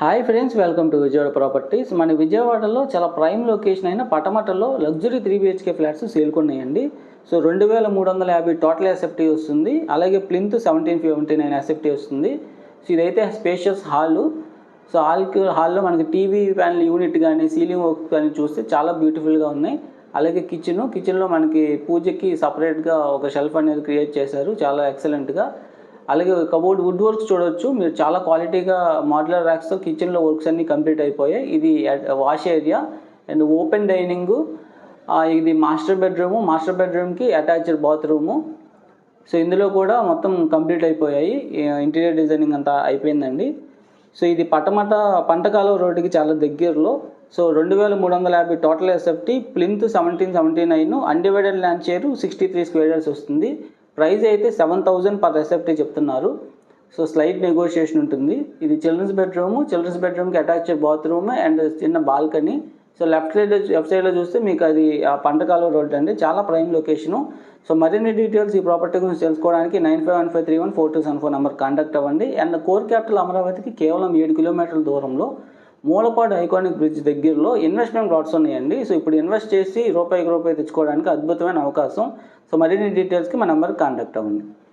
Hi friends, welcome to Vijayawada properties. మన విజయవాడలో చాలా ప్రైమ్ లొకేషన్ అయిన పటమటలో లగ్జరీ 3 BHK ఫ్లాట్స్ సేల్కొన్నాయండి. సో 2350 టోటల్ ఎస్ఎఫ్టీ వస్తుంది. అలాగే ప్లింత్ 1779 ఎస్ఎఫ్టీ వస్తుంది. సో ఇదైతే స్పేషియస్ హాలు. సో హాల్లో మనకి టీవీ ప్యానల్ యూనిట్ కానీ సీలింగ్ వర్క్ కానీ చూస్తే చాలా బ్యూటిఫుల్గా ఉన్నాయి. అలాగే కిచెన్లో మనకి పూజకి సపరేట్గా ఒక షెల్ఫ్ అనేది క్రియేట్ చేశారు, చాలా ఎక్సలెంట్గా. అలాగే కబోర్డ్ వుడ్ వర్క్స్ చూడవచ్చు మీరు, చాలా క్వాలిటీగా మాడ్యులర్ ర్యాక్స్తో కిచెన్లో వర్క్స్ అన్నీ కంప్లీట్ అయిపోయాయి. ఇది wash area and open dining. ఇది మాస్టర్ బెడ్రూమ్కి అటాచ్డ్ బాత్రూము. సో ఇందులో కూడా మొత్తం కంప్లీట్ అయిపోయాయి, ఇంటీరియర్ డిజైనింగ్ అంతా అయిపోయిందండి. సో ఇది పంటకాలువ రోడ్డుకి చాలా దగ్గరలో. So 2350 total SFT, plinth 1779, undivided land share 63 square yards వస్తుంది. ప్రైస్ అయితే 7000 పర్ ఎస్ఎఫ్టీ చెప్తున్నారు. సో స్లైట్ నెగోషియేషన్ ఉంటుంది. ఇది చిల్డ్రన్స్ బెడ్రూమ్కి అటాచ్డ్ బాత్రూమ్ అండ్ చిన్న బాల్కనీ. సో లెఫ్ట్ సైడ్లో చూస్తే మీకు అది పంటకాలువ రోడ్ అండి, చాలా ప్రైమ్ లొకేషను. సో మరిన్ని డీటెయిల్స్ ఈ ప్రాపర్టీ గురించి తెలుసుకోవడానికి 9515314274 నెంబర్ కాంటాక్ట్ అవ్వండి. అండ్ కోర్ క్యాపిటల్ అమరావతికి కేవలం 7 కిలోమీటర్ల దూరంలో మూలపాడు ఐకానిక్ బ్రిడ్జ్ దగ్గరలో ఇన్వెస్ట్మెంట్ ప్లాట్స్ ఉన్నాయండి. సో ఇప్పుడు ఇన్వెస్ట్ చేసి రూపాయికి రూపాయి తెచ్చుకోవడానికి అద్భుతమైన అవకాశం. సో మరిన్ని డీటెయిల్స్కి మా నెంబర్కి కాంటాక్ట్ అవ్వండి.